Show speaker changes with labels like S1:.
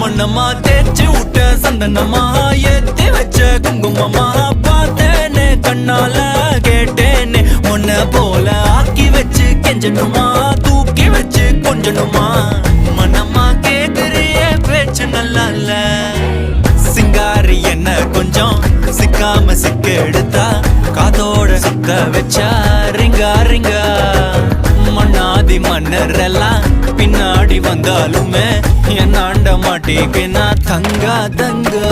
S1: மண்ணம்மா தேய்ச்சி விட்ட சந்தனமா ஏத்தி வச்ச குங்குமமா பார்த்தேனே கண்ணால கேட்டேனே உன்ன போல ஆக்கி வச்சு கெஞ்சணுமா தூக்கி வச்சு கொஞ்சணுமா மண்ணம்மா கேக்குறிய பேச்சு நல்லா இல்ல சிங்காரி என்ன கொஞ்சம் சிக்காம சிக்க எடுத்தா காதோட சுத்த வச்சா ரிங்கா ரிங்கா மண்ணாதி மன்னர் எல்லாம் பின்னாடி வந்தாலுமே என்னாண்ட மாட்டேங்க நான் தங்கா தங்கா